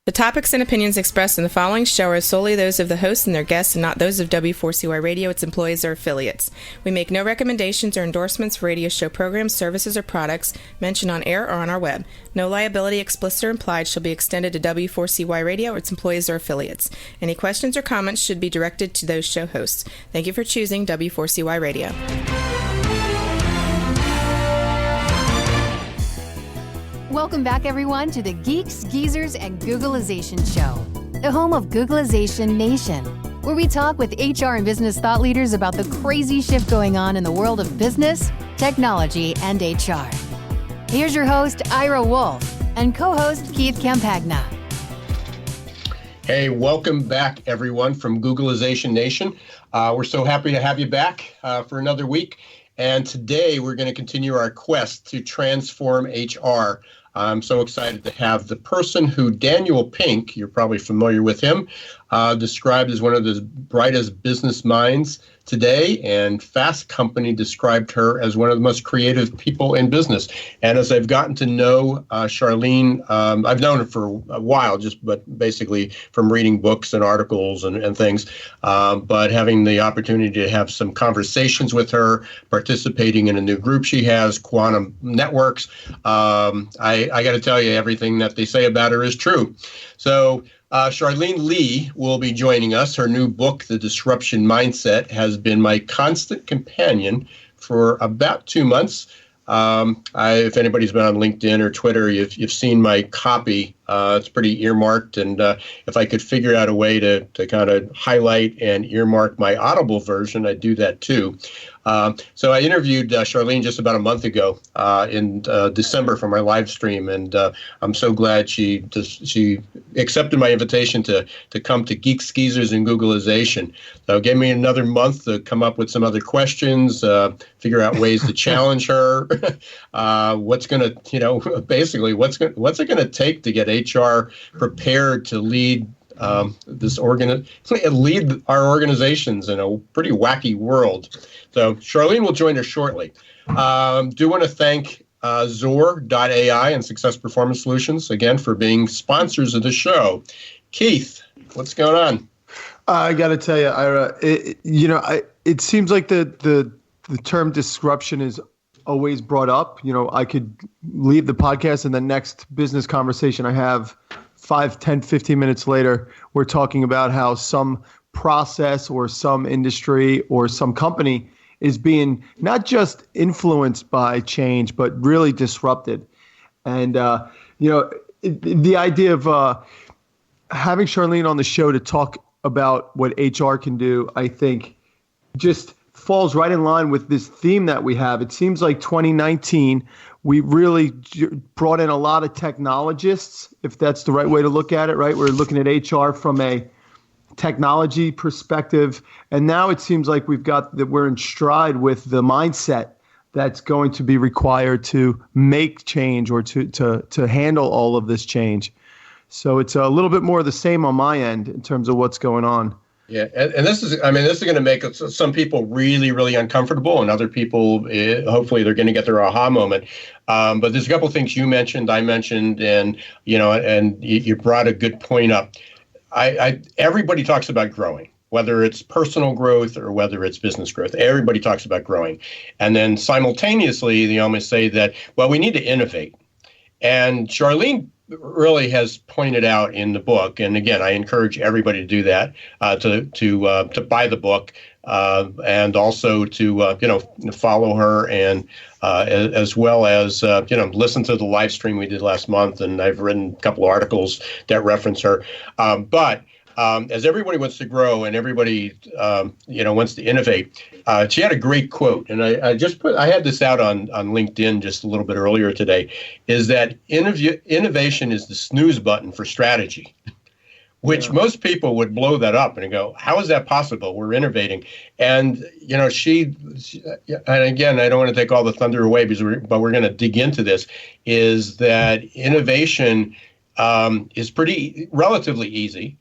The topics and opinions expressed in the following show are solely those of the host and their guests and not those of W4CY Radio, its employees, or affiliates. We make no recommendations or endorsements for radio show programs, services, or products mentioned on air or on our web. No liability, explicit or implied, shall be extended to W4CY Radio or its employees or affiliates. Any questions or comments should be directed to those show hosts. Thank you for choosing W4CY Radio. Welcome back, everyone, to the Geeks, Geezers, and Googlization Show, the home of Googlization Nation, where we talk with HR and business thought leaders about the crazy shift going on in the world of business, technology, and HR. Here's your host, Ira Wolf, and co-host Keith Campagna. Hey, welcome back, everyone, from Googlization Nation. We're so happy to have you back for another week. And today we're going to continue our quest to transform HR. I'm so excited to have the person who Daniel Pink, you're probably familiar with him, described as one of the brightest business minds today, and Fast Company described her as one of the most creative people in business. And as I've gotten to know Charlene, I've known her for a while, but basically from reading books and articles and things, but having the opportunity to have some conversations with her, participating in a new group she has, Quantum Networks, I got to tell you, everything that they say about her is true. So Charlene Li will be joining us. Her new book, The Disruption Mindset, has been my constant companion for about 2 months. If anybody's been on LinkedIn or Twitter, you've seen my copy. It's pretty earmarked, and if I could figure out a way to kind of highlight and earmark my Audible version, I'd do that too. So I interviewed Charlene just about a month ago in December for my live stream, and I'm so glad she accepted my invitation to come to Geeks, Geezers, and Googlization. So it gave me another month to come up with some other questions, figure out ways to challenge her. What's going to, basically, what's it going to take to get HR prepared to lead lead our organizations in a pretty wacky world. So Charlene will join us shortly. Do want to thank Zor.ai and Success Performance Solutions again for being sponsors of the show. Keith, what's going on? I got to tell you, Ira, it seems like the term disruption is always brought up. I could leave the podcast and the next business conversation I have 5, 10, 15 minutes later, we're talking about how some process or some industry or some company is being not just influenced by change, but really disrupted. And, the idea of having Charlene on the show to talk about what HR can do, I think just falls right in line with this theme that we have. It seems like 2019, we really brought in a lot of technologists, if that's the right way to look at it, right? We're looking at HR from a technology perspective. And now it seems like we're in stride with the mindset that's going to be required to make change or to handle all of this change. So it's a little bit more of the same on my end in terms of what's going on. Yeah, and this is going to make some people really, really uncomfortable, and other people, hopefully, they're going to get their aha moment. But there's a couple of things you mentioned, I mentioned, and you brought a good point up. Everybody talks about growing, whether it's personal growth or whether it's business growth. Everybody talks about growing, and then simultaneously, they almost say that, well, we need to innovate. And Charlene really has pointed out in the book, and again, I encourage everybody to do that, to buy the book, and also to follow her, and as well as listen to the live stream we did last month, and I've written a couple of articles that reference her. But as everybody wants to grow and everybody wants to innovate, she had a great quote, and I had this out on LinkedIn just a little bit earlier today, is that innovation is the snooze button for strategy, which most people would blow that up and go, how is that possible? We're innovating. And, she, and again, I don't want to take all the thunder away, but we're going to dig into this, is that innovation is relatively easy.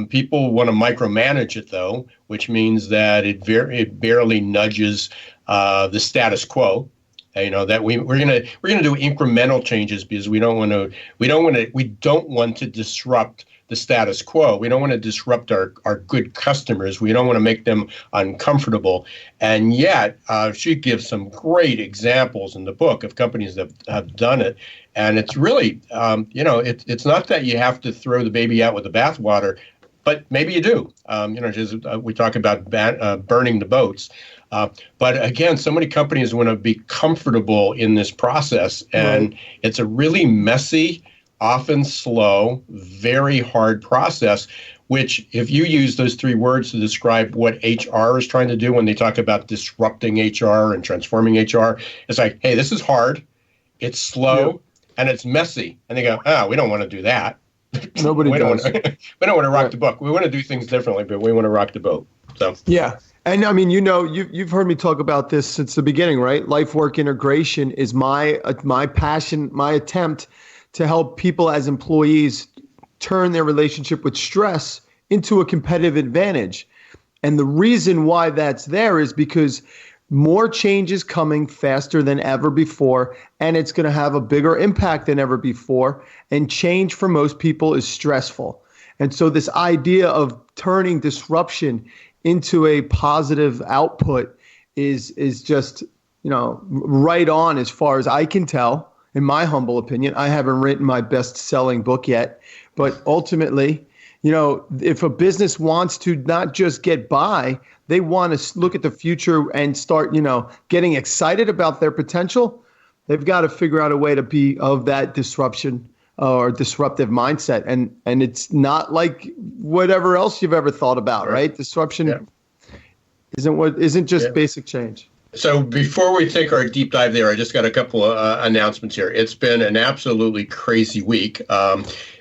People want to micromanage it, though, which means that it barely nudges the status quo. That we're gonna do incremental changes because we don't want to disrupt the status quo. We don't want to disrupt our good customers. We don't want to make them uncomfortable. And yet, she gives some great examples in the book of companies that have done it. And it's really, it's not that you have to throw the baby out with the bathwater, but maybe you do. We talk about burning the boats. But again, so many companies want to be comfortable in this process. And it's a really messy, often slow, very hard process, which if you use those three words to describe what HR is trying to do when they talk about disrupting HR and transforming HR, it's like, hey, this is hard, it's slow, and it's messy. And they go, we don't want to do that. Nobody does. We don't want to rock the boat. We want to do things differently, but we want to rock the boat. So yeah. And I mean, you've heard me talk about this since the beginning, right? Life-work integration is my passion, my attempt to help people as employees turn their relationship with stress into a competitive advantage. And the reason why that's there is because more change is coming faster than ever before, and it's going to have a bigger impact than ever before. And change for most people is stressful. And so this idea of turning disruption into a positive output is just, right on as far as I can tell. In my humble opinion, I haven't written my best-selling book yet, but ultimately, if a business wants to not just get by, they want to look at the future and start, getting excited about their potential. They've got to figure out a way to be of that disruption or disruptive mindset, and it's not like whatever else you've ever thought about, right? Disruption isn't just basic change. So before we take our deep dive there, I just got a couple of announcements here. It's been an absolutely crazy week.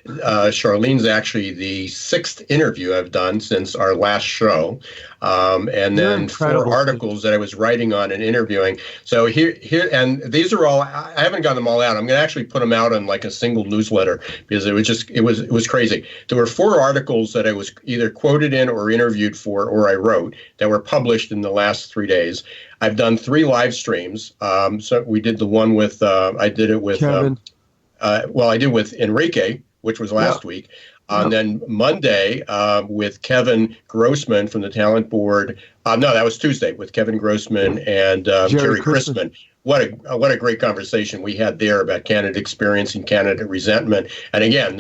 Charlene's actually the 6th interview I've done since our last show. And then 4 articles that I was writing on and interviewing. So here, and these are all, I haven't gotten them all out. I'm going to actually put them out on like a single newsletter because it was crazy. There were 4 articles that I was either quoted in or interviewed for, or I wrote, that were published in the last 3 days. I've done 3 live streams. So we did the one with, I did it with, Kevin. I did with Enrique, which was last week. And then Monday with Kevin Grossman from the Talent Board. No, that was Tuesday with Kevin Grossman and Jerry Christman. What a great conversation we had there about candidate experience and candidate resentment. And again,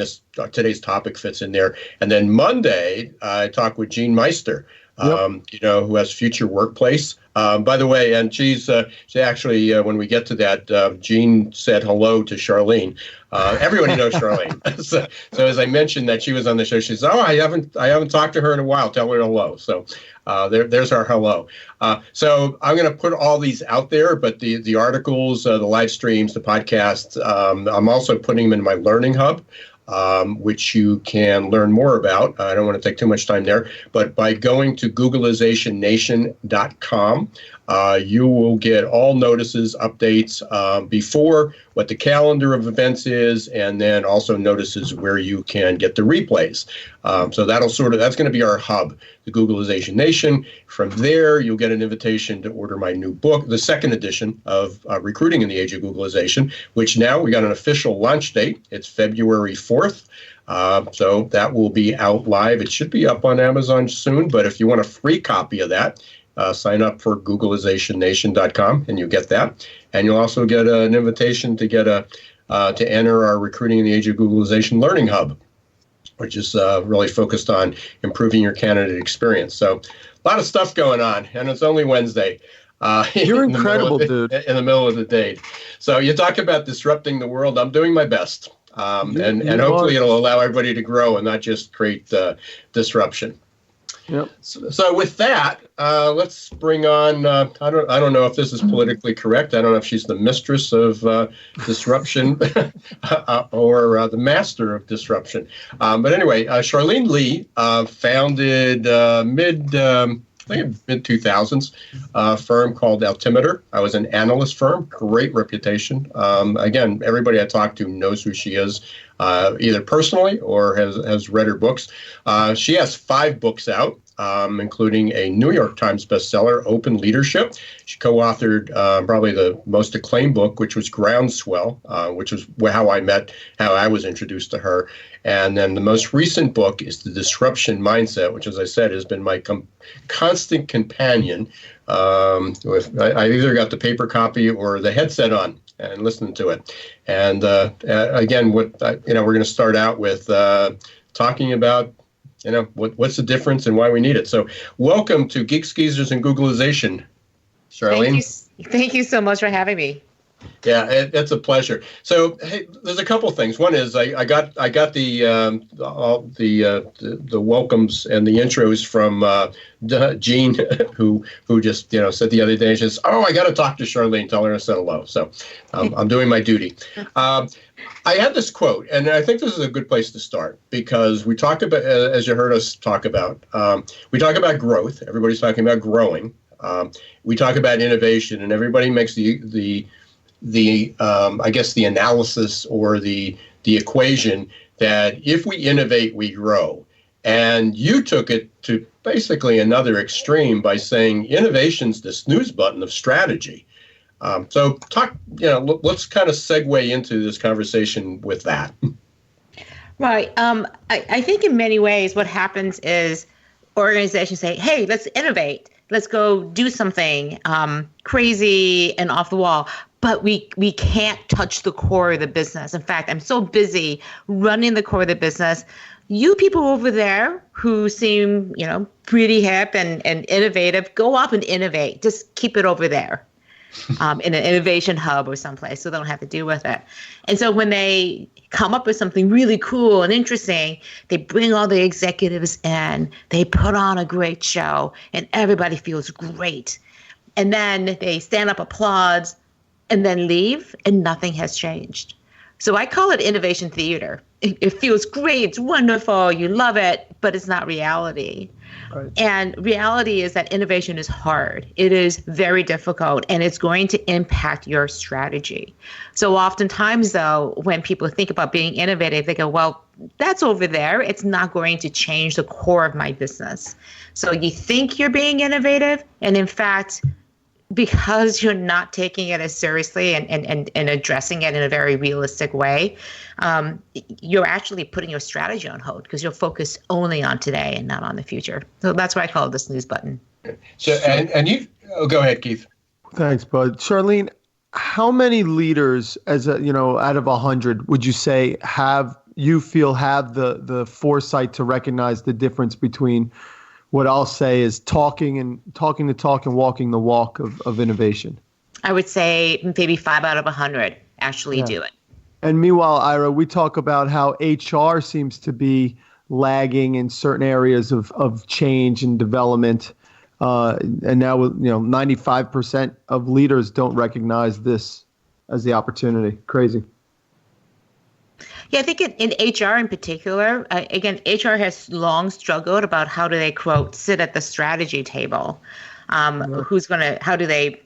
today's topic fits in there. And then Monday, I talked with Jean Meister, who has Future Workplace. By the way, and she actually, when we get to that, Jean said hello to Charlene. Everybody knows Charlene. so as I mentioned that she was on the show, she said, I haven't talked to her in a while. Tell her hello. So there's our hello. So I'm going to put all these out there, but the articles, the live streams, the podcasts, I'm also putting them in my Learning Hub. Which you can learn more about. I don't want to take too much time there, but by going to GoogleizationNation.com, you will get all notices, updates before what the calendar of events is, and then also notices where you can get the replays. So that's going to be our hub, the Googleization Nation. From there, you'll get an invitation to order my new book, the 2nd edition of Recruiting in the Age of Googlization, which now we got an official launch date. It's February 4th. So that will be out live. It should be up on Amazon soon, but if you want a free copy of that, sign up for GoogleizationNation.com and you get that. And you'll also get an invitation to to enter our Recruiting in the Age of Googlization Learning Hub, which is really focused on improving your candidate experience. So a lot of stuff going on, and it's only Wednesday. You're incredible, dude. In the middle of the day. So you talk about disrupting the world. I'm doing my best. And hopefully it'll allow everybody to grow and not just create disruption. Yep. So with that, let's bring on. I don't know if this is politically correct. I don't know if she's the mistress of disruption or the master of disruption. But anyway, Charlene Li founded mid-2000s firm called Altimeter. I was an analyst firm, great reputation. Again, everybody I talk to knows who she is, either personally or has read her books. She has 5 books out. including a New York Times bestseller, Open Leadership. She co-authored probably the most acclaimed book, which was Groundswell, which was how I was introduced to her. And then the most recent book is The Disruption Mindset, which, as I said, has been my constant companion. I either got the paper copy or the headset on and listening to it. And again, we're going to start out with talking about what's the difference and why we need it. So welcome to Geeks, Geezers, and Googlization, Charlene. Thank you so much for having me. Yeah, it's a pleasure. So, hey, there's a couple things. One is I got all the welcomes and the intros from Jean, who just said the other day, she says, "Oh, I got to talk to Charlene. Tell her I said hello." So I'm doing my duty. I had this quote, and I think this is a good place to start because we talk about, as you heard us talk about, we talk about growth. Everybody's talking about growing. We talk about innovation, and everybody makes the I guess the analysis or the equation that if we innovate, we grow. And you took it to basically another extreme by saying innovation's the snooze button of strategy. So let's kind of segue into this conversation with that. Right. I think in many ways what happens is organizations say, hey, let's innovate. Let's go do something crazy and off the wall. But we can't touch the core of the business. In fact, I'm so busy running the core of the business. You people over there who seem, pretty hip and innovative, go off and innovate. Just keep it over there in an innovation hub or someplace so they don't have to deal with it. And so when they come up with something really cool and interesting, they bring all the executives in, they put on a great show, and everybody feels great. And then they stand up, applause, and then leave, and nothing has changed. So I call it innovation theater. It feels great, it's wonderful, you love it, but it's not reality. Right. And reality is that innovation is hard. It is very difficult, and it's going to impact your strategy. So oftentimes, though, when people think about being innovative, they go, well, that's over there. It's not going to change the core of my business. So you think you're being innovative, and in fact, because you're not taking it as seriously and addressing it in a very realistic way, you're actually putting your strategy on hold because you're focused only on today and not on the future. So that's why I call it the snooze button. So, and you, go ahead, Keith. Thanks, Bud. Charlene, how many leaders, out of 100, would you say have the foresight to recognize the difference between what I'll say is talking the talk and walking the walk of innovation? I would say maybe 5 out of 100 actually do it. And meanwhile, Ira, we talk about how HR seems to be lagging in certain areas of change and development. And now, 95% of leaders don't recognize this as the opportunity. Crazy. Yeah, I think in HR in particular, again, HR has long struggled about how do they, quote, sit at the strategy table. How do they,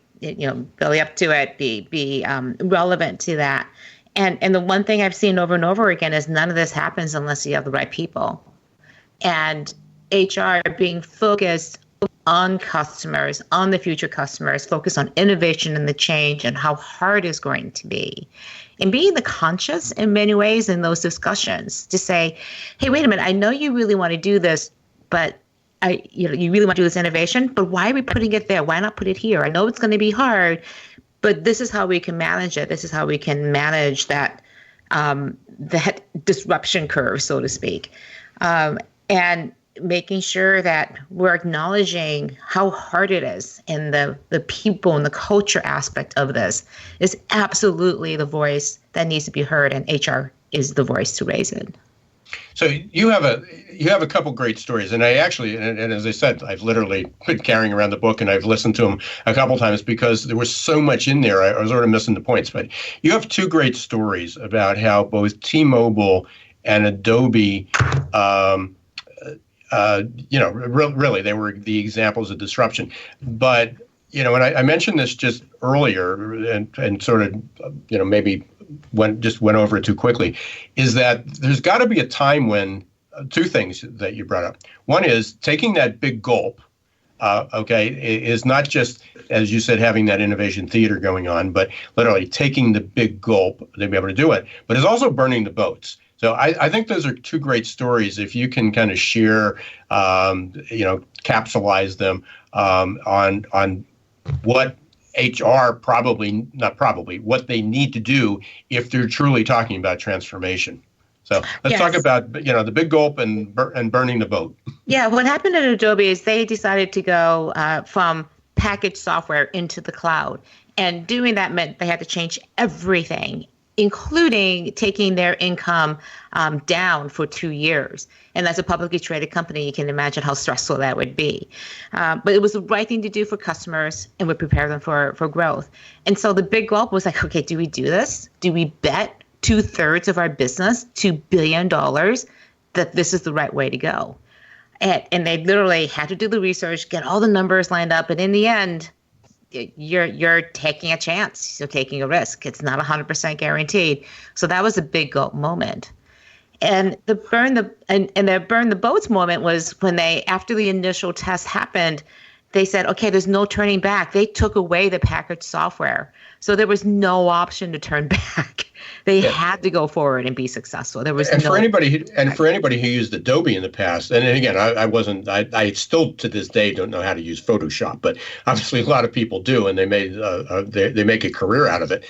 belly up to it, be relevant to that. And the one thing I've seen over and over again is none of this happens unless you have the right people. And HR being focused on customers, on the future customers, focused on innovation and the change and how hard it's going to be. And being the conscious in many ways in those discussions to say, hey, wait a minute, I know you really want to do this, but you really want to do this innovation, but why are we putting it there? Why not put it here? I know it's going to be hard, but this is how we can manage it. This is how we can manage that disruption curve, so to speak. And making sure that we're acknowledging how hard it is, and the people and the culture aspect of this is absolutely the voice that needs to be heard, and HR is the voice to raise it. So you have a couple great stories, and I actually, and as I said, I've literally been carrying around the book, and I've listened to them a couple times because there was so much in there. I was sort of missing the points, but you have two great stories about how both T-Mobile and Adobe really, they were the examples of disruption. But, and I mentioned this just earlier and sort of, maybe went over it too quickly, is that there's got to be a time when two things that you brought up. One is taking that big gulp. Is not just, as you said, having that innovation theater going on, but literally taking the big gulp to be able to do it. But it's also burning the boats. So I think those are two great stories. If you can kind of share, capsulize them on what HR what they need to do if they're truly talking about transformation. So let's talk about, the big gulp and burning the boat. Yeah, what happened at Adobe is they decided to go from packaged software into the cloud. And doing that meant they had to change everything, including taking their income down for 2 years. And as a publicly traded company, you can imagine how stressful that would be. But it was the right thing to do for customers and would prepare them for growth. And so the big gulp was like, okay, do we do this? Do we bet 2/3 of our business, $2 billion, that this is the right way to go? And they literally had to do the research, get all the numbers lined up. And in the end, you're taking a chance. You're taking a risk. It's not 100% guaranteed. So that was a big gulp moment. And the burn the boats moment was when after the initial test happened, they said, okay, there's no turning back. They took away the packaged software. So there was no option to turn back. They had to go forward and be successful. There was for anybody who used Adobe in the past, and again, I still to this day don't know how to use Photoshop, but obviously a lot of people do, and they make a career out of it.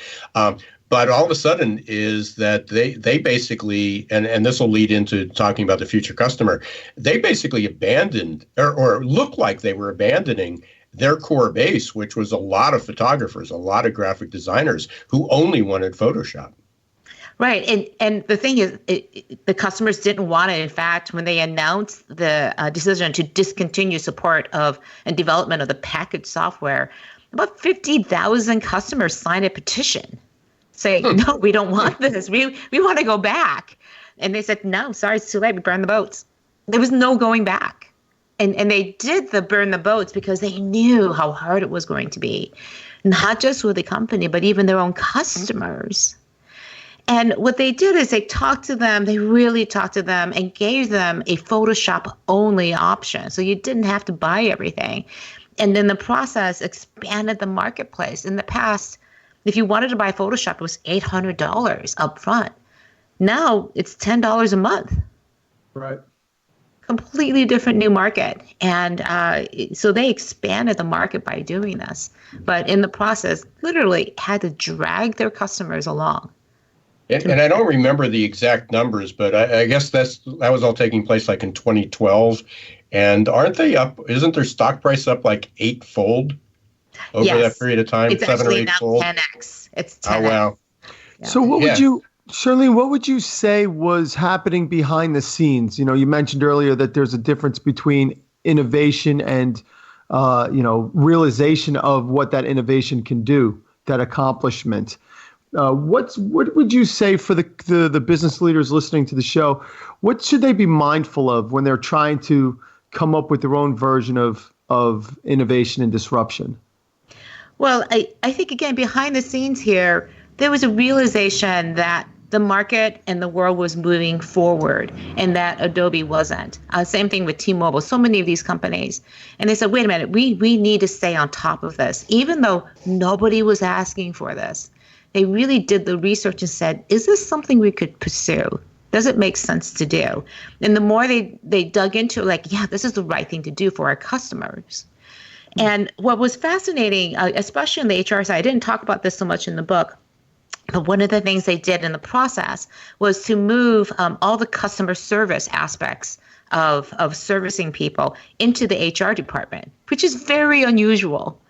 But all of a sudden is that they basically, and this will lead into talking about the future customer, they basically abandoned or looked like they were abandoning their core base, which was a lot of photographers, a lot of graphic designers who only wanted Photoshop. Right. And the thing is, the customers didn't want it. In fact, when they announced the decision to discontinue support of and development of the packaged software, about 50,000 customers signed a petition saying, no, we don't want this. We want to go back. And they said, no, sorry, it's too late. We burned the boats. There was no going back. And they did the burn the boats because they knew how hard it was going to be, not just with the company, but even their own customers. And what they did is they really talked to them and gave them a Photoshop only option. So you didn't have to buy everything. And then the process expanded the marketplace. In the past, if you wanted to buy Photoshop, it was $800 up front. Now it's $10 a month. Right. Completely different new market. And so they expanded the market by doing this. But in the process, literally had to drag their customers along. And I don't remember the exact numbers, but I guess that was all taking place like in 2012. And aren't they up? Isn't their stock price up like 8-fold over that period of time? It's 7 or 8 fold. 10x. It's 10x. Oh wow! Yeah. So Charlene, what would you say was happening behind the scenes? You mentioned earlier that there's a difference between innovation and realization of what that innovation can do, that accomplishment. What would you say for the business leaders listening to the show? What should they be mindful of when they're trying to come up with their own version of innovation and disruption? Well, I think, again, behind the scenes here, there was a realization that the market and the world was moving forward and that Adobe wasn't. Same thing with T-Mobile, so many of these companies. And they said, wait a minute, we need to stay on top of this. Even though nobody was asking for this, they really did the research and said, is this something we could pursue? Does it make sense to do? And the more they dug into it, this is the right thing to do for our customers. And what was fascinating, especially on the HR side, I didn't talk about this so much in the book, but one of the things they did in the process was to move all the customer service aspects of servicing people into the HR department, which is very unusual.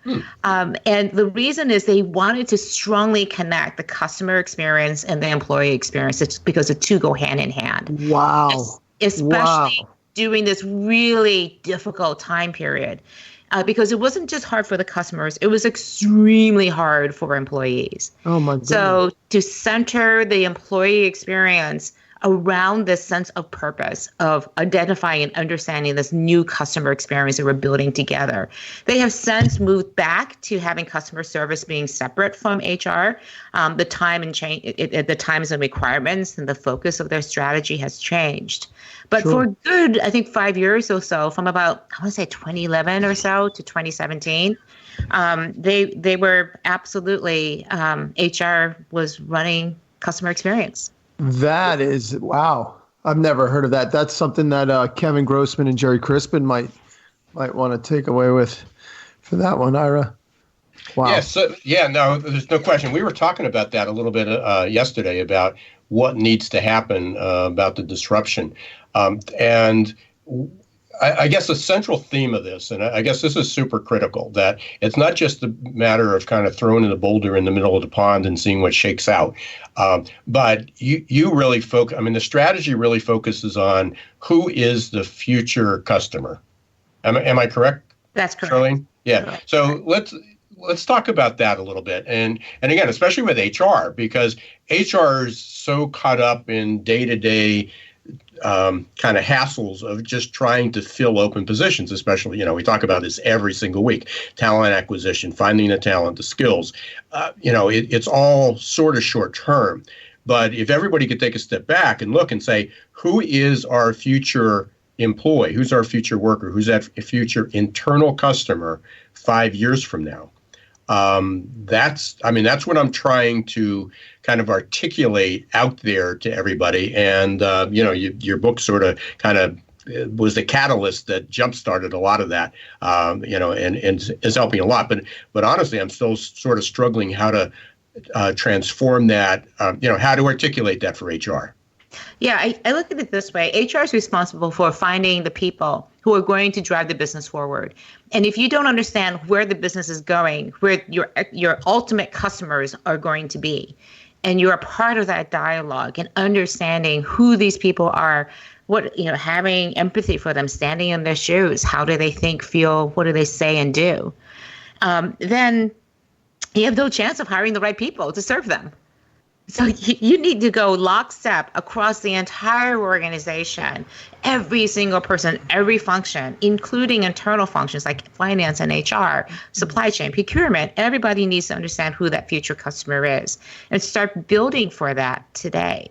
And the reason is they wanted to strongly connect the customer experience and the employee experience. It's because the two go hand in hand. Wow. Especially during this really difficult time period. Because it wasn't just hard for the customers, it was extremely hard for employees. Oh my goodness. So to center the employee experience around this sense of purpose of identifying and understanding this new customer experience that we're building together. They have since moved back to having customer service being separate from HR. The time and change, the times and requirements and the focus of their strategy has changed. But for a good, I think 5 years or so, from about, I want to say 2011 or so to 2017, they were absolutely, HR was running customer experience. That is, wow. I've never heard of that. That's something that Kevin Grossman and Jerry Crispin might want to take away with for that one, Ira. Wow. No, there's no question. We were talking about that a little bit yesterday about what needs to happen about the disruption. And I guess the central theme of this, and I guess this is super critical, that it's not just a matter of kind of throwing the boulder in the middle of the pond and seeing what shakes out. But you really focus, the strategy really focuses on who is the future customer. Am I correct? That's correct. Charlene? Yeah. So let's talk about that a little bit. And again, especially with HR, because HR is so caught up in day-to-day kind of hassles of just trying to fill open positions, especially, we talk about this every single week, talent acquisition, finding the talent, the skills, it's all sort of short term. But if everybody could take a step back and look and say, who is our future employee? Who's our future worker? Who's that future internal customer 5 years from now? That's what I'm trying to kind of articulate out there to everybody. And, your book sort of was the catalyst that jump-started a lot of that, and is helping a lot. But honestly, I'm still sort of struggling how to transform that, how to articulate that for HR. Yeah, I look at it this way. HR is responsible for finding the people who are going to drive the business forward. And if you don't understand where the business is going, where your ultimate customers are going to be, and you're a part of that dialogue and understanding who these people are, having empathy for them, standing in their shoes, how do they think, feel, what do they say and do, then you have no chance of hiring the right people to serve them. So you need to go lockstep across the entire organization, every single person, every function, including internal functions like finance and HR, supply chain, procurement. Everybody needs to understand who that future customer is and start building for that today.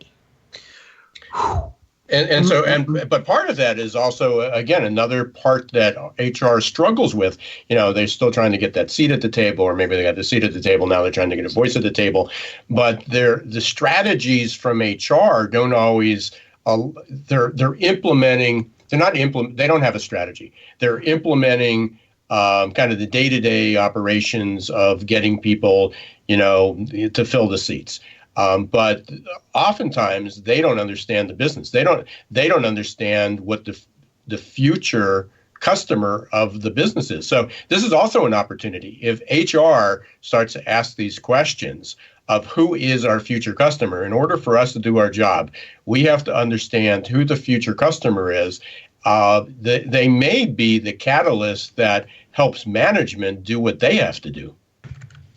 But part of that is also, again, another part that HR struggles with. They're still trying to get that seat at the table, or maybe they got the seat at the table. Now they're trying to get a voice at the table. But the strategies from HR don't always, they're implementing, they don't have a strategy. They're implementing kind of the day-to-day operations of getting people, to fill the seats. But oftentimes they don't understand the business. They don't understand what the future customer of the business is. So this is also an opportunity. If HR starts to ask these questions of who is our future customer, in order for us to do our job, we have to understand who the future customer is. They may be the catalyst that helps management do what they have to do.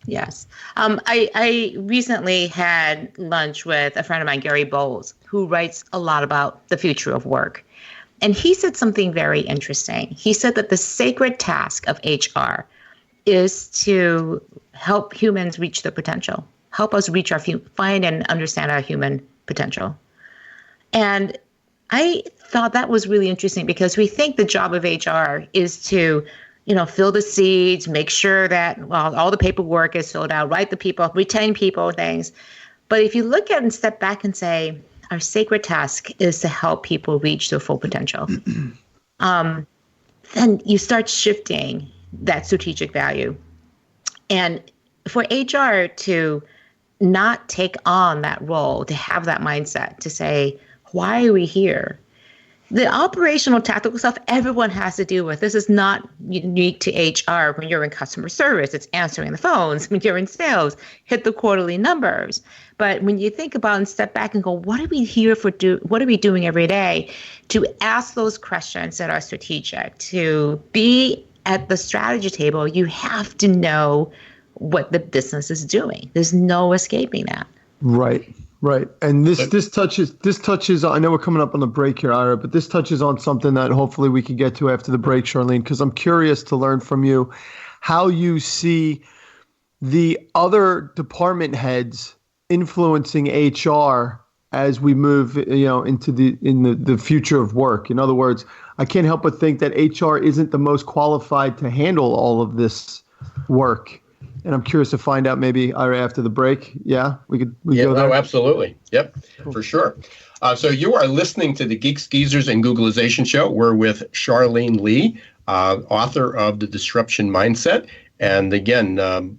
Yes. I recently had lunch with a friend of mine, Gary Bowles, who writes a lot about the future of work. And he said something very interesting. He said that the sacred task of HR is to help humans reach their potential, help us reach find and understand our human potential. And I thought that was really interesting because we think the job of HR is to fill the seats, make sure that all the paperwork is filled out, write the people, retain people, things. But if you look at it and step back and say, our sacred task is to help people reach their full potential, then you start shifting that strategic value. And for HR to not take on that role, to have that mindset, to say, why are we here? The operational tactical stuff everyone has to deal with. This is not unique to HR. When you're in customer service, it's answering the phones. When you're in sales, hit the quarterly numbers. But when you think about and step back and go, what are we here for? What are we doing every day? To ask those questions that are strategic, to be at the strategy table, you have to know what the business is doing. There's no escaping that. Right. Right. And this touches, I know we're coming up on the break here, Ira, but this touches on something that hopefully we can get to after the break, Charlene, because I'm curious to learn from you how you see the other department heads influencing HR as we move, into the future of work. In other words, I can't help but think that HR isn't the most qualified to handle all of this work. And I'm curious to find out maybe after the break. Yeah, we go there. Oh, absolutely. Yep, cool. For sure. So you are listening to the Geeks, Geezers, and Googlization show. We're with Charlene Li, author of The Disruption Mindset. And again,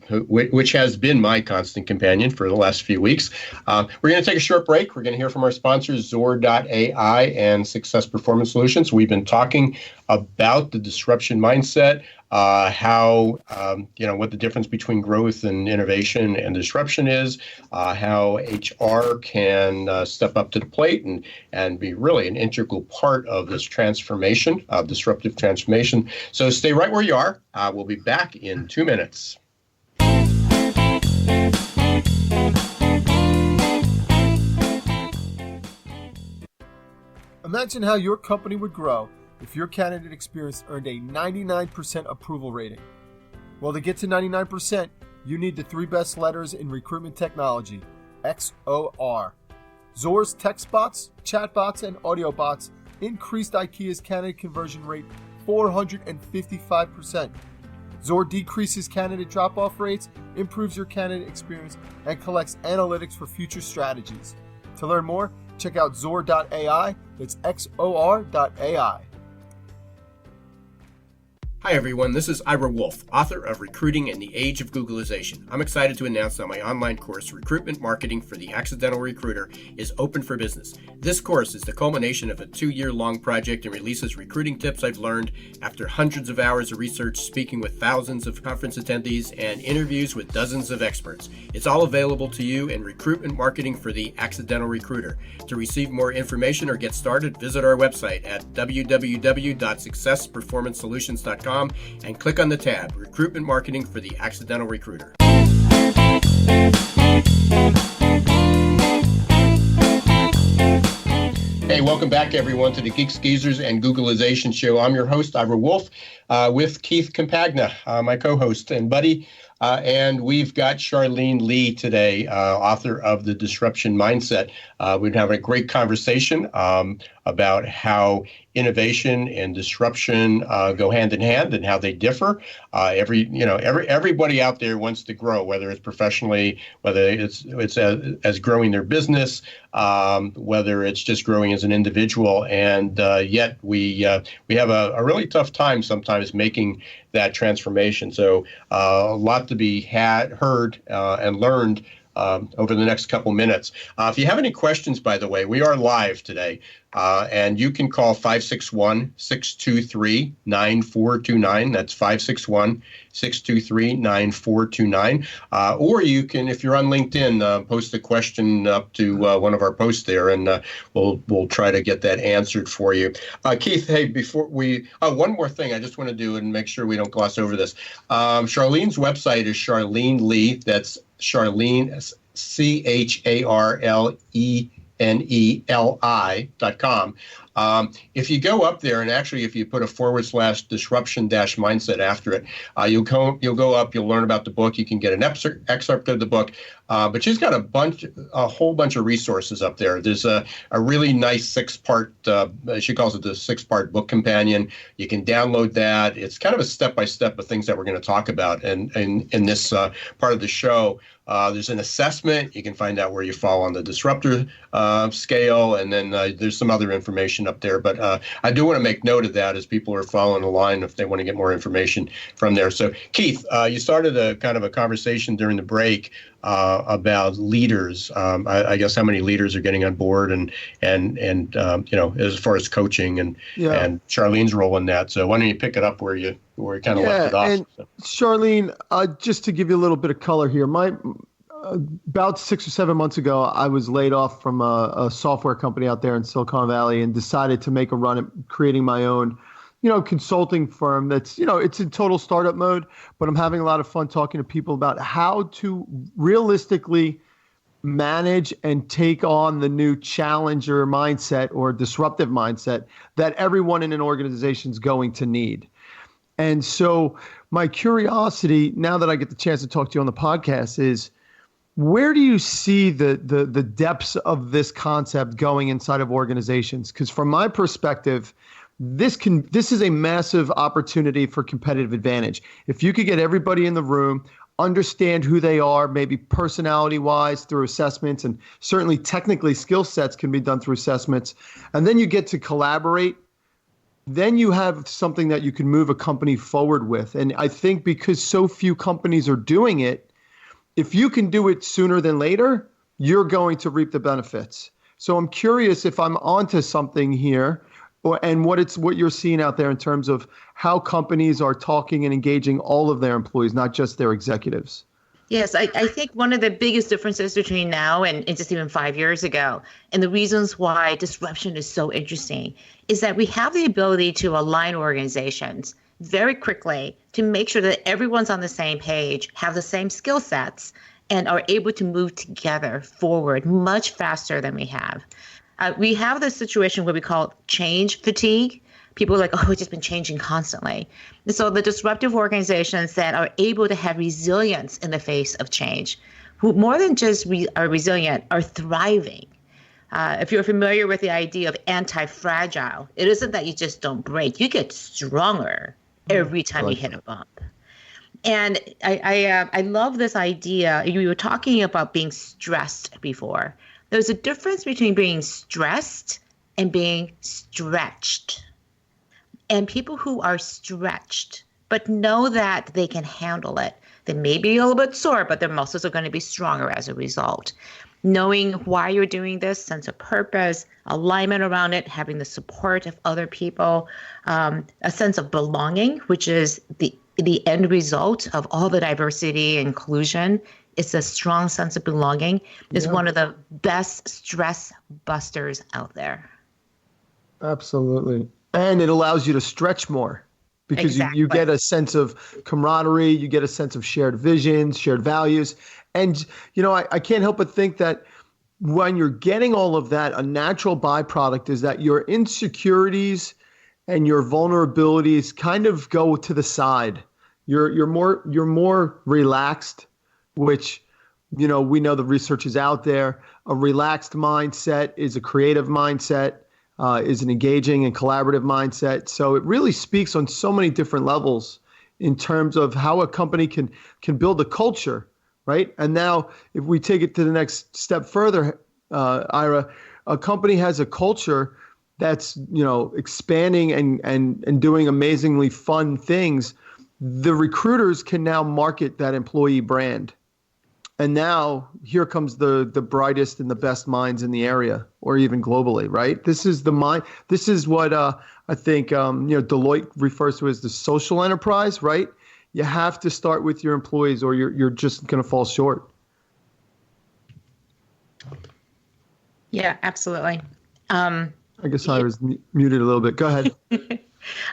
which has been my constant companion for the last few weeks. We're going to take a short break. We're going to hear from our sponsors, Zor.ai and Success Performance Solutions. We've been talking about the disruption mindset, how, what the difference between growth and innovation and disruption is, how HR can step up to the plate and be really an integral part of this transformation, disruptive transformation. So stay right where you are. We'll be back in 2 minutes. Imagine how your company would grow if your candidate experience earned a 99% approval rating. Well, to get to 99%, you need the 3 best letters in recruitment technology, XOR. Zor's text bots, chat bots, and audio bots increased IKEA's candidate conversion rate 455%. Zor decreases candidate drop-off rates, improves your candidate experience, and collects analytics for future strategies. To learn more, check out Zor.ai. It's XOR.ai. Hi everyone, this is Ira Wolf, author of Recruiting in the Age of Googlization. I'm excited to announce that my online course, Recruitment Marketing for the Accidental Recruiter, is open for business. This course is the culmination of a 2-year-long project and releases recruiting tips I've learned after hundreds of hours of research, speaking with thousands of conference attendees, and interviews with dozens of experts. It's all available to you in Recruitment Marketing for the Accidental Recruiter. To receive more information or get started, visit our website at www.successperformancesolutions.com and click on the tab, Recruitment Marketing for the Accidental Recruiter. Hey, welcome back, everyone, to the Geeks, Geezers, and Googlization show. I'm your host, Ira Wolf, with Keith Campagna, my co-host and buddy. And we've got Charlene Li today, author of The Disruption Mindset. We're having a great conversation about how innovation and disruption go hand in hand and how they differ. Everybody out there wants to grow, whether it's professionally, whether it's as growing their business, whether it's just growing as an individual, and yet we have a really tough time sometimes making that transformation. So a lot to be heard and learned over the next couple minutes. If you have any questions, by the way, we are live today, and you can call 561-623-9429. That's 561-623-9429. Or you can, if you're on LinkedIn, post a question up to one of our posts there, and we'll try to get that answered for you. Keith, hey, before we, one more thing I just want to do and make sure we don't gloss over this. Charlene's website is Charlene Li. That's Charlene, CHARLENELI.com. If you go up there, and actually if you put a /disruption-mindset after it, you'll go up, you'll learn about the book. You can get an excerpt of the book, but she's got a whole bunch of resources up there. There's a really nice 6-part, she calls it the 6-part book companion. You can download that. It's kind of a step-by-step of things that we're going to talk about in this part of the show. There's an assessment. You can find out where you fall on the disruptor scale, and then there's some other information up there. But I do want to make note of that as people are following the line if they want to get more information from there. So, Keith, you started a kind of a conversation during the break about leaders. I guess how many leaders are getting on board, and as far as coaching and Charlene's role in that. So why don't you pick it up where you kind of left it off? And Charlene, just to give you a little bit of color here, about 6 or 7 months ago, I was laid off from a software company out there in Silicon Valley and decided to make a run at creating my own consulting firm that's, it's in total startup mode, but I'm having a lot of fun talking to people about how to realistically manage and take on the new challenger mindset or disruptive mindset that everyone in an organization is going to need. And so my curiosity, now that I get the chance to talk to you on the podcast, is where do you see the depths of this concept going inside of organizations? Because from my perspective, this is a massive opportunity for competitive advantage. If you could get everybody in the room, understand who they are, maybe personality-wise through assessments, and certainly technically skill sets can be done through assessments, and then you get to collaborate, then you have something that you can move a company forward with. And I think because so few companies are doing it, if you can do it sooner than later, you're going to reap the benefits. So I'm curious if I'm onto something here, and what you're seeing out there in terms of how companies are talking and engaging all of their employees, not just their executives. Yes, I think one of the biggest differences between now and just even 5 years ago, and the reasons why disruption is so interesting, is that we have the ability to align organizations very quickly to make sure that everyone's on the same page, have the same skill sets, and are able to move together forward much faster than we have. We have this situation where we call it change fatigue. People are like, oh, it's just been changing constantly. And so the disruptive organizations that are able to have resilience in the face of change, who more than just are resilient, are thriving. If you're familiar with the idea of anti-fragile, it isn't that you just don't break. You get stronger every time you hit a bump. And I love this idea. You were talking about being stressed before. There's a difference between being stressed and being stretched. And people who are stretched, but know that they can handle it, they may be a little bit sore, but their muscles are going to be stronger as a result. Knowing why you're doing this, sense of purpose, alignment around it, having the support of other people, a sense of belonging, which is the end result of all the diversity and inclusion. It's a strong sense of belonging. It's one of the best stress busters out there. Absolutely. And it allows you to stretch more because you get a sense of camaraderie, you get a sense of shared visions, shared values. And, I can't help but think that when you're getting all of that, a natural byproduct is that your insecurities and your vulnerabilities kind of go to the side. You're more relaxed, which, we know the research is out there. A relaxed mindset is a creative mindset, is an engaging and collaborative mindset. So it really speaks on so many different levels in terms of how a company can build a culture, right? And now if we take it to the next step further, Ira, a company has a culture that's, expanding and doing amazingly fun things. The recruiters can now market that employee brand. And now here comes the brightest and the best minds in the area or even globally, right? This is what I think, Deloitte refers to as the social enterprise, right? You have to start with your employees or you're just going to fall short. Yeah, absolutely. I guess I was muted a little bit. Go ahead.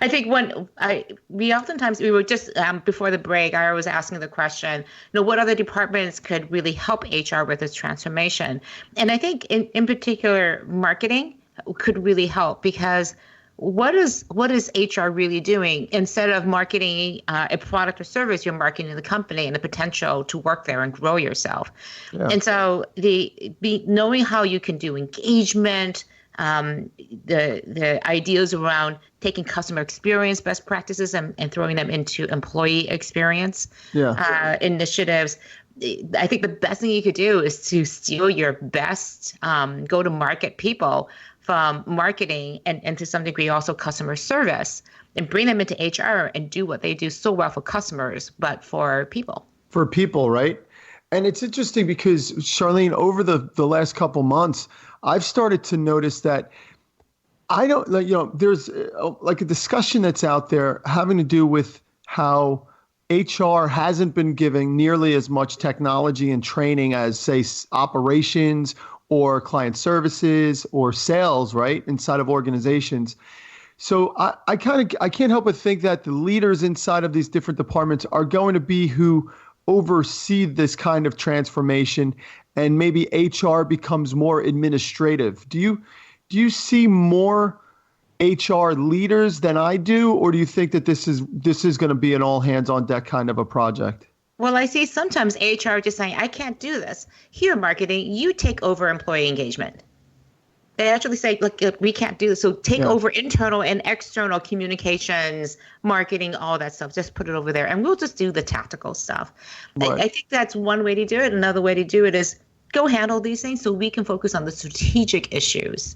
I think we were just before the break, I was asking the question, what other departments could really help HR with this transformation? And I think in particular, marketing could really help because what is HR really doing? Instead of marketing a product or service, you're marketing the company and the potential to work there and grow yourself. Yeah. And so knowing how you can do engagement, the ideas around taking customer experience best practices and throwing them into employee experience initiatives. I think the best thing you could do is to steal your best go-to-market people from marketing and to some degree also customer service and bring them into HR and do what they do so well for customers, but for people. For people, right? And it's interesting because, Charlene, over the last couple months, I've started to notice that there's a discussion that's out there having to do with how HR hasn't been giving nearly as much technology and training as, say, operations or client services or sales, right, inside of organizations. So I can't help but think that the leaders inside of these different departments are going to be who oversee this kind of transformation and maybe HR becomes more administrative. Do you see more HR leaders than I do, or do you think that this is going to be an all hands on deck kind of a project? Well, I see sometimes HR just saying, I can't do this. Here, marketing, you take over employee engagement. They actually say, look, we can't do this. So take over internal and external communications, marketing, all that stuff. Just put it over there. And we'll just do the tactical stuff. Right. I think that's one way to do it. Another way to do it is go handle these things so we can focus on the strategic issues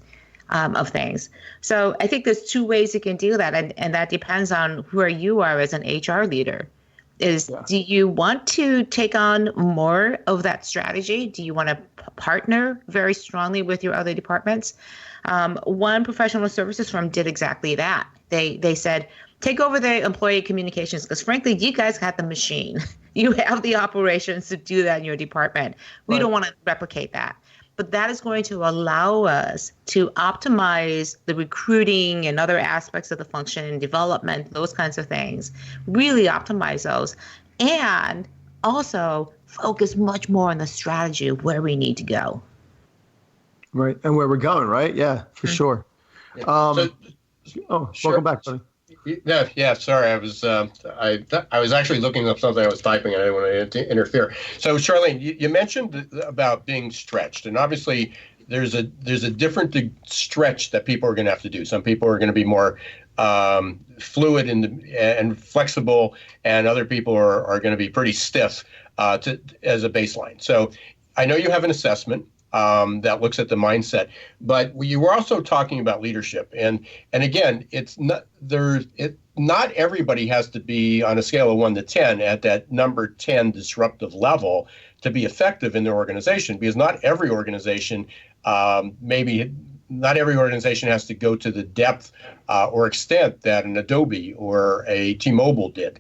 of things. So I think there's two ways you can do that. And that depends on where you are as an HR leader. Do you want to take on more of that strategy? Do you want to partner very strongly with your other departments? One professional services firm did exactly that. They said, take over the employee communications because frankly, you guys got the machine. You have the operations to do that in your department. We don't want to replicate that. But that is going to allow us to optimize the recruiting and other aspects of the function and development, those kinds of things, really optimize those, and also focus much more on the strategy of where we need to go. Right, and where we're going, right? Yeah, for sure. Yeah. Welcome back, buddy. Yeah. Sorry, I was actually looking up something I was typing, and I didn't want to interfere. So, Charlene, you mentioned about being stretched, and obviously there's a different stretch that people are going to have to do. Some people are going to be more fluid and flexible, and other people are going to be pretty stiff as a baseline. So, I know you have an assessment that looks at the mindset, but you were also talking about leadership, and again, it's not there. Not everybody has to be on a scale of 1 to 10 at that number 10 disruptive level to be effective in their organization, because not every organization, not every organization has to go to the depth or extent that an Adobe or a T-Mobile did,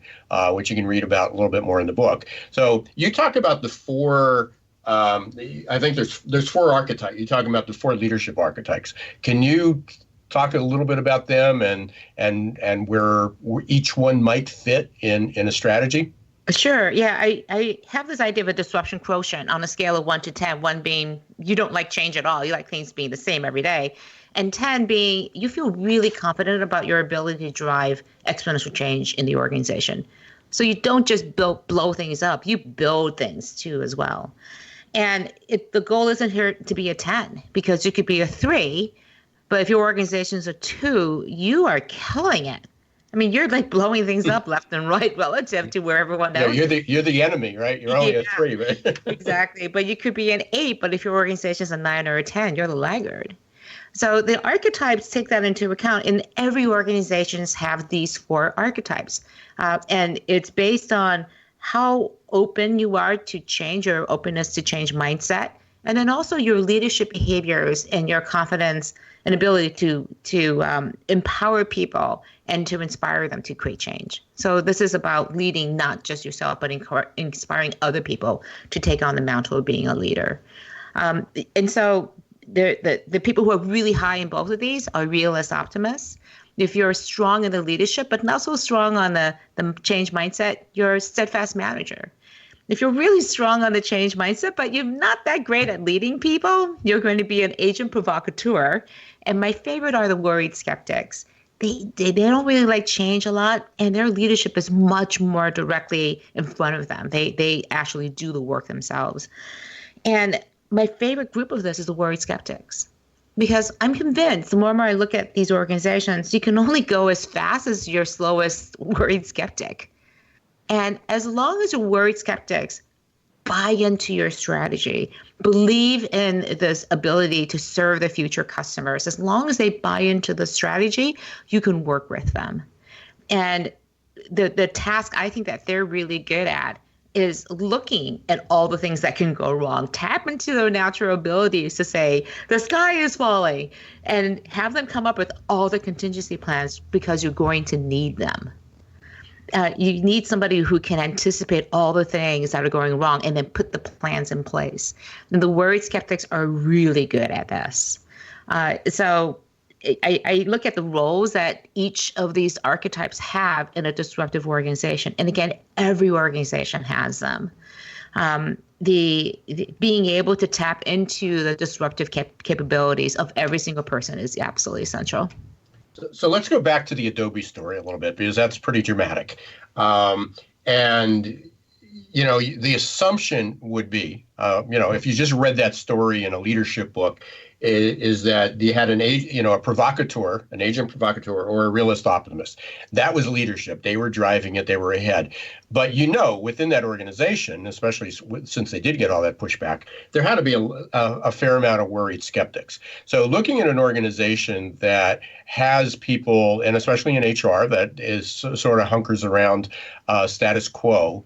which you can read about a little bit more in the book. So you talk about the four. I think there's four archetypes. You're talking about the four leadership archetypes. Can you talk a little bit about them and where each one might fit in a strategy? Sure. Yeah, I have this idea of a disruption quotient on a scale of 1 to 10, 1 being you don't like change at all. You like things being the same every day. And 10 being you feel really confident about your ability to drive exponential change in the organization. So you don't just blow things up. You build things too as well. And the goal isn't here to be a 10 because you could be a 3, but if your organization's a 2, you are killing it. I mean, you're like blowing things up left and right relative to where everyone else. Yeah, you're the enemy, right? You're only a 3, right? Exactly. But you could be an 8, but if your organization's a 9 or a 10, you're the laggard. So the archetypes take that into account, and every organizations have these 4 archetypes. And it's based on how open you are to change, your openness to change mindset, and then also your leadership behaviors and your confidence and ability to empower people and to inspire them to create change. So this is about leading not just yourself, but inspiring other people to take on the mantle of being a leader. And so the people who are really high in both of these are realist optimists. If you're strong in the leadership, but not so strong on the change mindset, you're a steadfast manager. If you're really strong on the change mindset, but you're not that great at leading people, you're going to be an agent provocateur. And my favorite are the worried skeptics. They don't really like change a lot, and their leadership is much more directly in front of them. They actually do the work themselves. And my favorite group of this is the worried skeptics. Because I'm convinced the more and more I look at these organizations, you can only go as fast as your slowest worried skeptic. And as long as your worried skeptics buy into your strategy, believe in this ability to serve the future customers, as long as they buy into the strategy, you can work with them. And the task I think that they're really good at is looking at all the things that can go wrong. Tap into their natural abilities to say, the sky is falling, and have them come up with all the contingency plans because you're going to need them. You need somebody who can anticipate all the things that are going wrong and then put the plans in place. And the worried skeptics are really good at this. So I look at the roles that each of these archetypes have in a disruptive organization. And again, every organization has them. The being able to tap into the disruptive capabilities of every single person is absolutely essential. So let's go back to the Adobe story a little bit, because that's pretty dramatic. And the assumption would be, if you just read that story in a leadership book, is that you had an agent provocateur, or a realist optimist. That was leadership. They were driving it. They were ahead. But within that organization, especially since they did get all that pushback, there had to be a fair amount of worried skeptics. So looking at an organization that has people, and especially in HR, that is sort of hunkers around status quo,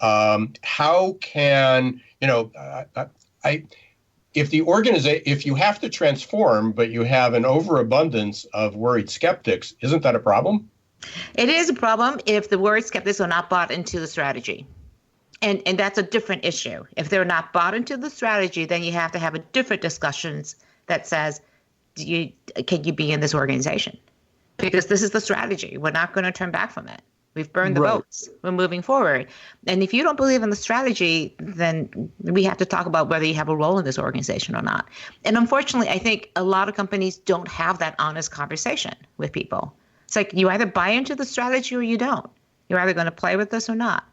how can, if you have to transform, but you have an overabundance of worried skeptics, isn't that a problem? It is a problem if the worried skeptics are not bought into the strategy. And that's a different issue. If they're not bought into the strategy, then you have to have a different discussions that says, can you be in this organization? Because this is the strategy. We're not going to turn back from it. We've burned the boats. We're moving forward. And if you don't believe in the strategy, then we have to talk about whether you have a role in this organization or not. And unfortunately, I think a lot of companies don't have that honest conversation with people. It's like you either buy into the strategy or you don't. You're either going to play with this or not.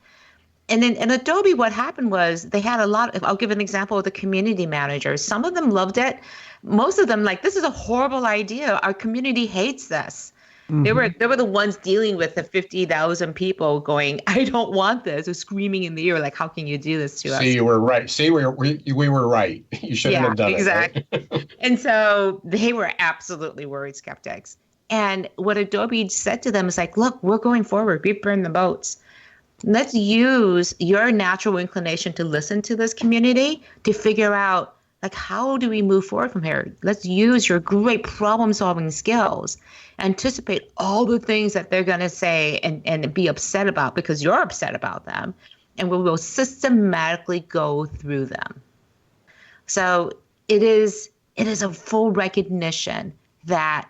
And then in Adobe, what happened was they had I'll give an example of the community managers. Some of them loved it. Most of them this is a horrible idea. Our community hates this. Mm-hmm. They were the ones dealing with the 50,000 people going, I don't want this, or screaming in the ear, how can you do this to us? See, you were right. See, we were right. You shouldn't have done exactly. it. Right? And so they were absolutely worried skeptics. And what Adobe said to them is look, we're going forward. We've burned the boats. Let's use your natural inclination to listen to this community to figure out, how do we move forward from here? Let's use your great problem-solving skills, anticipate all the things that they're going to say and be upset about because you're upset about them, and we will systematically go through them. So it is a full recognition that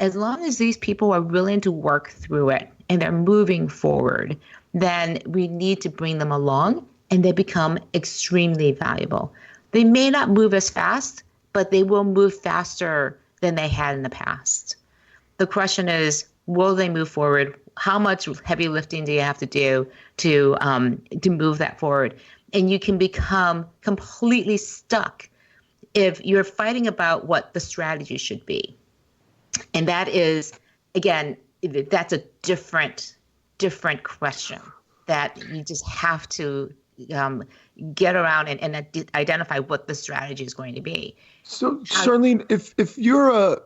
as long as these people are willing to work through it and they're moving forward, then we need to bring them along, and they become extremely valuable. They may not move as fast, but they will move faster than they had in the past. The question is, will they move forward? How much heavy lifting do you have to do to move that forward? And you can become completely stuck if you're fighting about what the strategy should be. And that is, again, that's a different question that you just have to get around and identify what the strategy is going to be. So, Charlene, if you're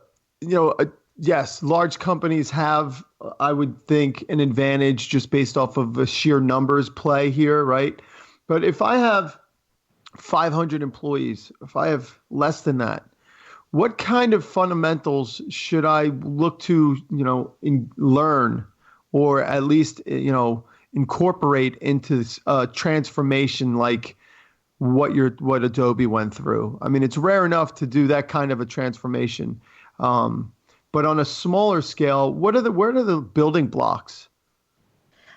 yes, large companies have, I would think, an advantage just based off of a sheer numbers play here, right? But if I have 500 employees, if I have less than that, what kind of fundamentals should I look to, learn, or at least, incorporate into transformation like what Adobe went through? I mean, it's rare enough to do that kind of a transformation. But on a smaller scale, where are the building blocks?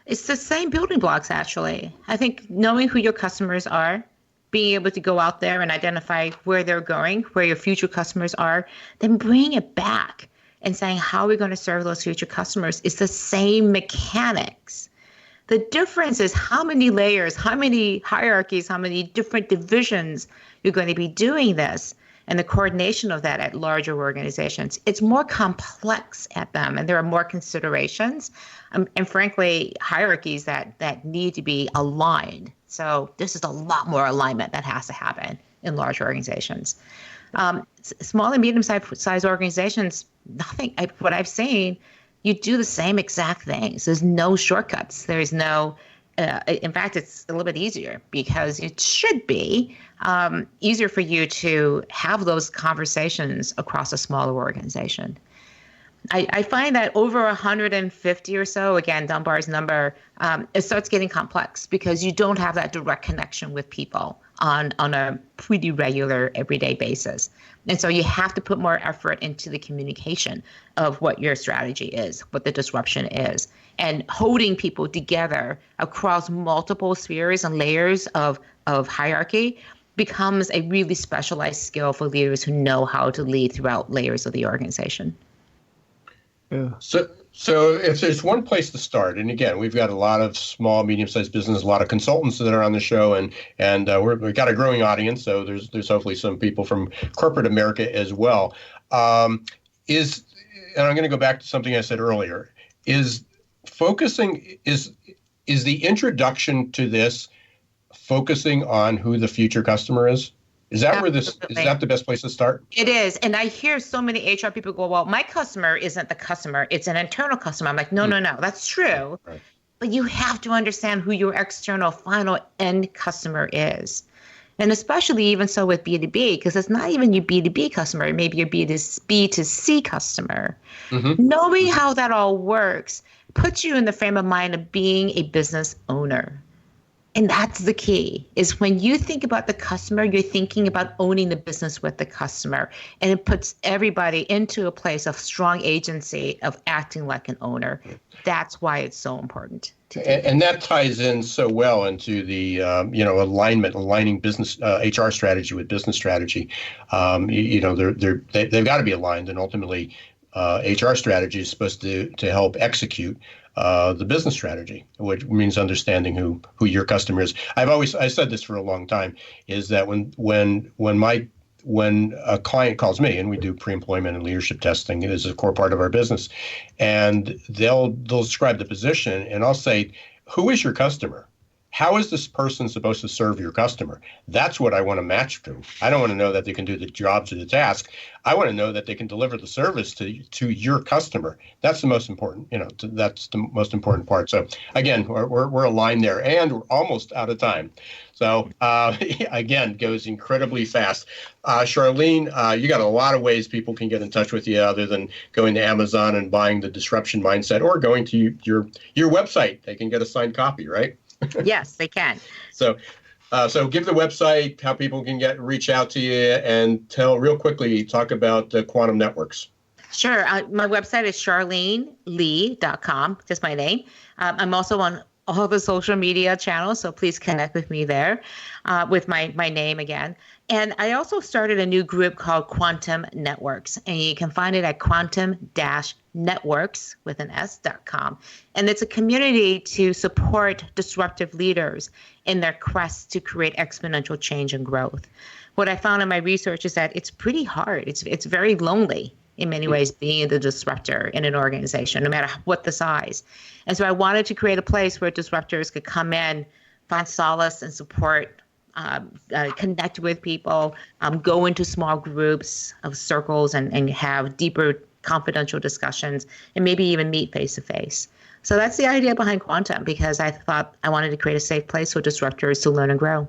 It's the same building blocks, actually. I think knowing who your customers are, being able to go out there and identify where they're going, where your future customers are, then bring it back and saying, how are we going to serve those future customers? It's the same mechanics. The difference is how many layers, how many hierarchies, how many different divisions you're going to be doing this, and the coordination of that at larger organizations. It's more complex at them, and there are more considerations, and frankly, hierarchies that need to be aligned. So this is a lot more alignment that has to happen in large organizations. Small and medium-sized organizations, what I've seen, you do the same exact things. There's no shortcuts. There's no, in fact, it's a little bit easier because it should be easier for you to have those conversations across a smaller organization. I find that over 150 or so, again, Dunbar's number, it starts getting complex because you don't have that direct connection with people on a pretty regular everyday basis. And so you have to put more effort into the communication of what your strategy is, what the disruption is, and holding people together across multiple spheres and layers of of hierarchy becomes a really specialized skill for leaders who know how to lead throughout layers of the organization. Yeah. So if there's one place to start, and again, we've got a lot of small, medium-sized business, a lot of consultants that are on the show, and we've got a growing audience. So there's hopefully some people from corporate America as well. And I'm going to go back to something I said earlier. Is the introduction to this focusing on who the future customer is? Is that the best place to start? It is. And I hear so many HR people go, well, my customer isn't the customer, it's an internal customer. I'm like, no, that's true. Right. But you have to understand who your external final end customer is. And especially even so with B2B, because it's not even your B2B customer, maybe your B2C customer. Mm-hmm. Knowing how that all works puts you in the frame of mind of being a business owner. And that's the key, is when you think about the customer, you're thinking about owning the business with the customer. And it puts everybody into a place of strong agency of acting like an owner. That's why it's so important. And that ties in so well into the, aligning business HR strategy with business strategy. They've got to be aligned, and ultimately HR strategy is supposed to help execute the business strategy, which means understanding who your customer is. I said this for a long time, is that when a client calls me, and we do pre-employment and leadership testing, it is a core part of our business, and they'll describe the position, and I'll say, who is your customer? How is this person supposed to serve your customer? That's what I want to match to. I don't want to know that they can do the jobs or the task. I want to know that they can deliver the service to your customer. That's the most important. That's the most important part. So again, we're aligned there, and we're almost out of time. So again, goes incredibly fast. Charlene, you got a lot of ways people can get in touch with you other than going to Amazon and buying the Disruption Mindset, or going to your website. They can get a signed copy, right? Yes, they can. So give the website, how people can reach out to you, and talk about quantum networks. Sure. My website is charleneli.com, just my name. I'm also on all the social media channels, so please connect with me there with my name again. And I also started a new group called Quantum Networks, and you can find it at quantum-networks.com. And it's a community to support disruptive leaders in their quest to create exponential change and growth. What I found in my research is that it's pretty hard. It's very lonely in many ways, being the disruptor in an organization, no matter what the size. And so I wanted to create a place where disruptors could come in, find solace and support, connect with people, go into small groups of circles and have deeper confidential discussions, and maybe even meet face to face. So that's the idea behind Quantum, because I thought I wanted to create a safe place for disruptors to learn and grow.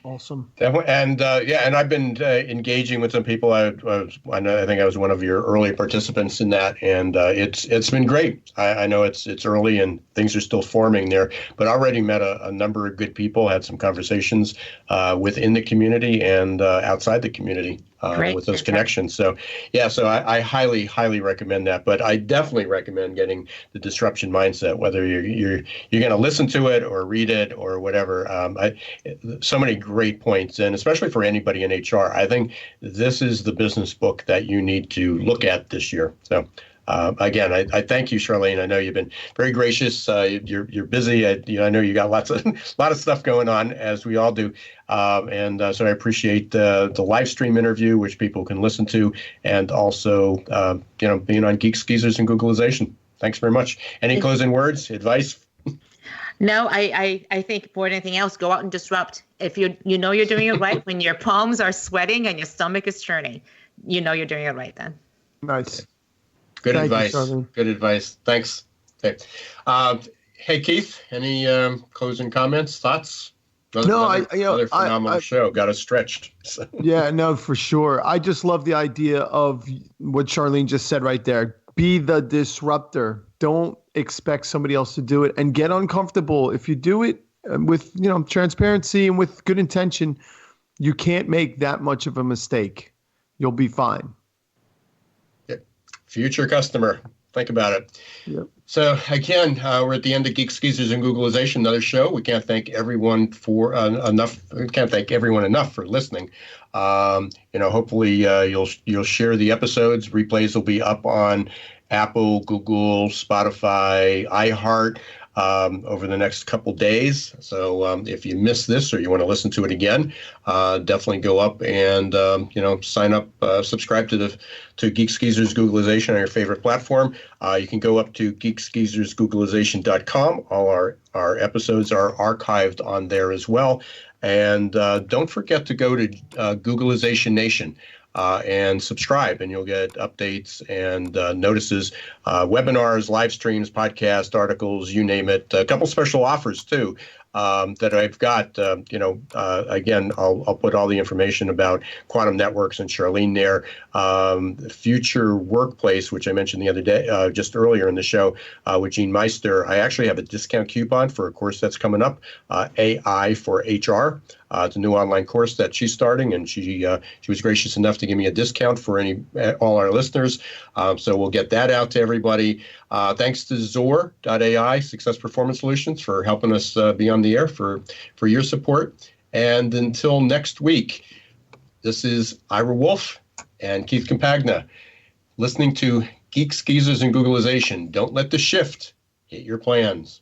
Awesome. And I've been engaging with some people. I think I was one of your early participants in that, and it's been great. I know it's early and things are still forming there, but already met a number of good people. Had some conversations within the community and outside the community with those connections. So I highly, highly recommend that. But I definitely recommend getting the Disruption Mindset, whether you're going to listen to it or read it or whatever. So many great points, and especially for anybody in HR, I think this is the business book that you need to look at this year. So again, I thank you, Charlene. I know you've been very gracious. You're busy. I know you got lot of stuff going on, as we all do. So I appreciate the live stream interview, which people can listen to, and also being on Geeks, Geezers, and Googleization. Thanks very much. Any closing words, advice? No, I think more than anything else, go out and disrupt. If you know you're doing it right, when your palms are sweating and your stomach is churning, you know you're doing it right then. Nice. Good Thank advice. You, good advice. Thanks. Okay. Hey, Keith, any closing comments, thoughts? Another phenomenal show. Got us stretched. So. Yeah, no, for sure. I just love the idea of what Charlene just said right there. Be the disruptor. Don't expect somebody else to do it, and get uncomfortable. If you do it with transparency and with good intention, you can't make that much of a mistake. You'll be fine. Future customer. Think about it. Yep. So again, we're at the end of Geeks, Geezers, and Googleization, another show. We can't thank everyone for enough. We can't thank everyone enough for listening. Hopefully you'll share the episodes. Replays will be up on Apple, Google, Spotify, iHeart over the next couple days. So if you missed this or you want to listen to it again, definitely go up and sign up, subscribe to Geeks, Geezers, Googleization on your favorite platform. You can go up to geeksgeezersgoogleization.com. All our episodes are archived on there as well. And don't forget to go to Googleization Nation. And subscribe, and you'll get updates and notices, webinars, live streams, podcasts, articles, you name it. A couple special offers, too, that I've got. Again, I'll put all the information about quantum networks and Charlene there. Future Workplace, which I mentioned the other day, just earlier in the show, with Gene Meister. I actually have a discount coupon for a course that's coming up, AI for HR. It's a new online course that she's starting, and she was gracious enough to give me a discount for all our listeners. So we'll get that out to everybody. Thanks to Zor.ai, Success Performance Solutions, for helping us be on the air, for your support. And until next week, this is Ira Wolf and Keith Compagna, listening to Geeks, Geezers, and Googleization. Don't let the shift hit your plans.